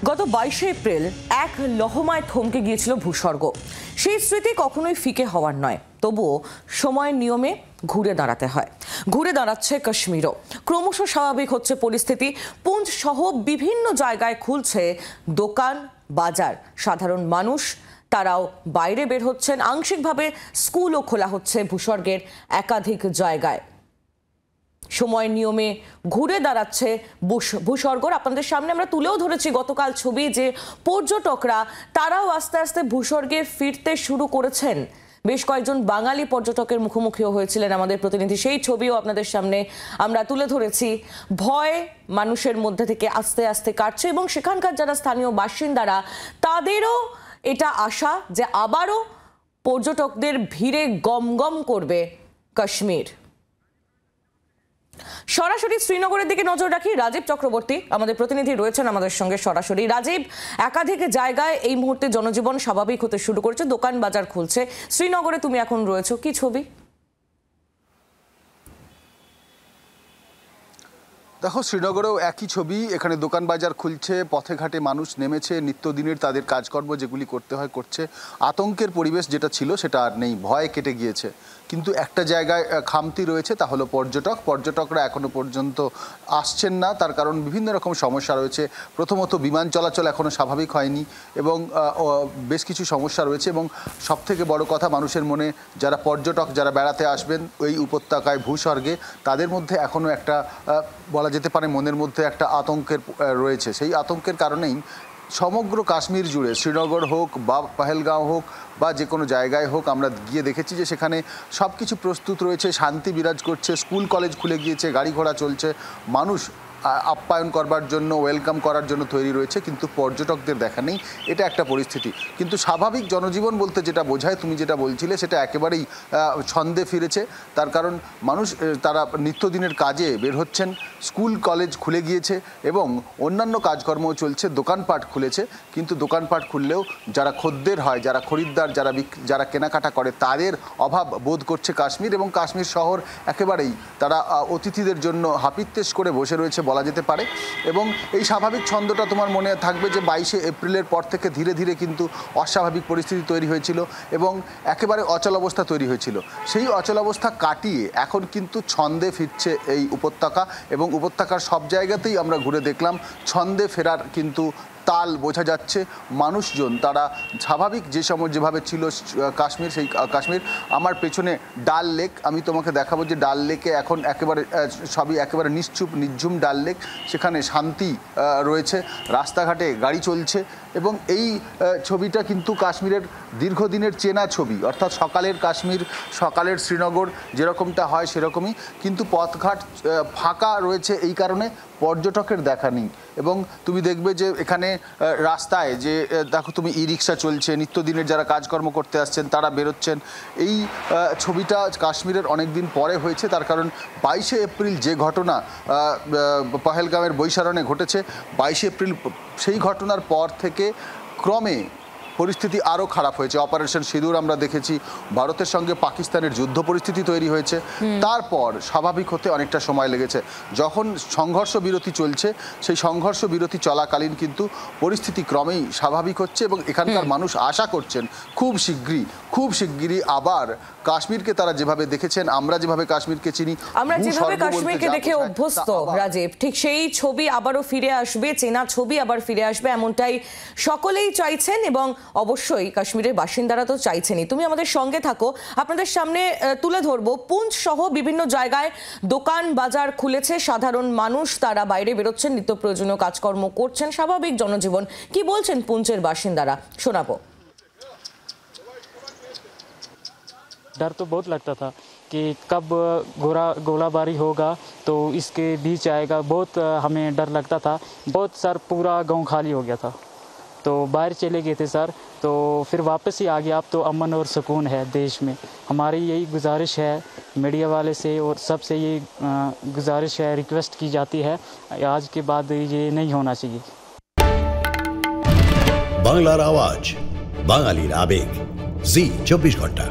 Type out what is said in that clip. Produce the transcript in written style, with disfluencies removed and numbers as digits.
গত 22শে এপ্রিল এক লহমায় থমকে গিয়েছিল ভূস্বর্গ। সেই স্মৃতি কখনোই ফিকে হওয়ার নয়, তবুও সময়ের নিয়মে ঘুরে দাঁড়াতে হয়। ঘুরে দাঁড়াচ্ছে কাশ্মীরও। ক্রমশ স্বাভাবিক হচ্ছে পরিস্থিতি। পুঞ্চ সহ বিভিন্ন জায়গায় খুলছে দোকান বাজার। সাধারণ মানুষ তারাও বাইরে বের হচ্ছেন। আংশিকভাবে স্কুলও খোলা হচ্ছে ভূস্বর্গের একাধিক জায়গায়। সময়ের নিয়মে ঘুরে দাঁড়াচ্ছে ভূস্বর্গ। আপনাদের সামনে আমরা তুলেও ধরেছি গতকাল ছবি, যে পর্যটকরা তারাও আস্তে আস্তে ভূস্বর্গে ফিরতে শুরু করেছেন। বেশ কয়েকজন বাঙালি পর্যটকের মুখোমুখিও হয়েছিলেন আমাদের প্রতিনিধি, সেই ছবিও আপনাদের সামনে আমরা তুলে ধরেছি। ভয় মানুষের মধ্যে থেকে আস্তে আস্তে কাটছে এবং সেখানকার যারা স্থানীয় বাসিন্দারা, তাদেরও এটা আশা যে আবারও পর্যটকদের ভিড়ে গমগম করবে কাশ্মীর। সরাসরি শ্রীনগরের দিকে নজর রাখি। রাজীব চক্রবর্তী আমাদের প্রতিনিধি রয়েছেন আমাদের সঙ্গে সরাসরি। রাজীব, একাধিক জায়গায় এই মুহূর্তে জনজীবন স্বাভাবিক হতে শুরু করেছে, দোকান বাজার খুলছে। শ্রীনগরে তুমি এখন রয়েছো, কি ছবি? দেখো, শ্রীনগরেও একই ছবি। এখানে দোকান বাজার খুলছে, পথে ঘাটে মানুষ নেমেছে, নিত্যদিনের তাদের কাজকর্ম যেগুলি করতে হয় করছে। আতঙ্কের পরিবেশ যেটা ছিল সেটা আর নেই, ভয় কেটে গিয়েছে। কিন্তু একটা জায়গায় খামতি রয়েছে, তা হলো পর্যটকরা এখনো পর্যন্ত আসছেন না। তার কারণ বিভিন্ন রকম সমস্যা রয়েছে। প্রথমত বিমান চলাচল এখনো স্বাভাবিক হয়নি এবং বেশ কিছু সমস্যা রয়েছে। এবং সবথেকে বড় কথা, মানুষের মনে যারা পর্যটক, যারা বেড়াতে আসবেন ওই উপত্যকায় ভূস্বর্গে, তাদের মধ্যে এখনো একটা বলা যেতে পারে মনের মধ্যে একটা আতঙ্কের রয়েছে। সেই আতঙ্কের কারণেই সমগ্র কাশ্মীর জুড়ে, শ্রীনগর হোক বা পহেলগাঁও হোক বা যে কোনো জায়গায় হোক, আমরা গিয়ে দেখেছি যে সেখানে সব কিছু প্রস্তুত রয়েছে, শান্তি বিরাজ করছে, স্কুল কলেজ খুলে গিয়েছে, গাড়ি ঘোড়া চলছে, মানুষ আপ্যায়ন করবার জন্য, ওয়েলকাম করার জন্য তৈরি রয়েছে। কিন্তু পর্যটকদের দেখা নেই, এটা একটা পরিস্থিতি। কিন্তু স্বাভাবিক জনজীবন বলতে যেটা বোঝায়, তুমি যেটা বলছিলে, সেটা একেবারেই ছন্দে ফিরেছে। তার কারণ মানুষ তারা নিত্যদিনের কাজে বের হচ্ছেন, স্কুল কলেজ খুলে গিয়েছে এবং অন্যান্য কাজকর্মও চলছে, দোকানপাট খুলেছে। কিন্তু দোকানপাট খুললেও যারা খদ্দের হয়, যারা খরিদ্দার, যারা কেনাকাটা করে, তাদের অভাব বোধ করছে কাশ্মীর। এবং কাশ্মীর শহর একেবারেই তারা অতিথিদের জন্য হাপিত্যেশ করে বসে রয়েছে বলা যেতে পারে। এবং এই স্বাভাবিক ছন্দটা তোমার মনে থাকবে যে 22শে এপ্রিলের পর থেকে ধীরে ধীরে কিন্তু অস্বাভাবিক পরিস্থিতি তৈরি হয়েছিল এবং একেবারে অচল অবস্থা তৈরি হয়েছিল। সেই অচল অবস্থা কাটিয়ে এখন কিন্তু ছন্দে ফিরছে এই উপত্যকা। এবং উপত্যকার সব জায়গাতেই আমরা ঘুরে দেখলাম ছন্দে ফেরার কিন্তু তাল বোঝা যাচ্ছে। মানুষজন তারা স্বাভাবিক যেভাবে ছিল কাশ্মীর, সেই কাশ্মীর। আমার পেছনে ডাল লেক, আমি তোমাকে দেখাবো যে ডাল লেকে এখন একেবারে সবই একেবারে নিঝুম ডাল লেক। সেখানে শান্তি রয়েছে, রাস্তাঘাটে গাড়ি চলছে। এবং এই ছবিটা কিন্তু কাশ্মীরের দীর্ঘদিনের চেনা ছবি, অর্থাৎ সকালের কাশ্মীর, সকালের শ্রীনগর যেরকমটা হয় সেরকমই। কিন্তু পথঘাট ফাঁকা রয়েছে, এই কারণে পর্যটকের দেখা নেই। এবং তুমি দেখবে যে এখানে রাস্তায় যে দেখো তুমি, ই রিক্সা চলছে, নিত্যদিনের যারা কাজকর্ম করতে আসছেন তারা বেরোচ্ছেন। এই ছবিটা কাশ্মীরের অনেক দিন পরে হয়েছে। তার কারণ 22শে এপ্রিল যে ঘটনা পহেলগাঁওয়ের বৈশারণে ঘটেছে, 22শে এপ্রিল সেই ঘটনার পর থেকে ক্রমে পরিস্থিতি আরও খারাপ হয়েছে। অপারেশন সিঁদুর আমরা দেখেছি, ভারতের সঙ্গে পাকিস্তানের যুদ্ধ পরিস্থিতি তৈরি হয়েছে। তারপর স্বাভাবিক হতে অনেকটা সময় লেগেছে। যখন সংঘর্ষ বিরতি চলছে, সেই সংঘর্ষ বিরতি চলাকালীন কিন্তু পরিস্থিতি ক্রমেই স্বাভাবিক হচ্ছে এবং এখানকার মানুষ আশা করছেন খুব শিগগিরই আবার কাশ্মীরকে তারা যেভাবে দেখেছেন, আমরা যেভাবে কাশ্মীরকে চিনি, আমরা যেভাবে কাশ্মীরকে দেখে অভ্যস্ত রাজীব, ঠিক সেই ছবি আবারও ফিরে আসবে, চেনা ছবি আবার ফিরে আসবে, এমনটাই সকলেই চাইছেন এবং অবশ্যই কাশ্মীরের বাসিন্দারা তো চাইছেনই। তুমি আমাদের সঙ্গে থাকো, আপনাদের সামনে তুলে ধরবো পুঞ্চ সহ বিভিন্ন জায়গায় দোকান বাজার খুলেছে, সাধারণ মানুষ তারা বাইরে বেরোচ্ছেন, নিত্য প্রয়োজনীয় কাজকর্ম করছেন, স্বাভাবিক জনজীবন। কি বলছেন পুঞ্চের বাসিন্দারা, শোনাবো। डर तो बहुत लगता था कि कब गोलाबारी होगा तो इसके बीच आएगा, बहुत हमें डर लगता था। बहुत सर पूरा गांव खाली हो गया था, तो बाहर चले गए थे सर, तो फिर वापस ही आ गया। अब तो अमन और सुकून है देश में। हमारी यही गुजारिश है मीडिया वाले से और सबसे ये गुजारिश है, रिक्वेस्ट की जाती है, आज के बाद ये नहीं होना चाहिए। বাংলার আওয়াজ, বাঙালির আবেগ, জি 24 ঘন্টা।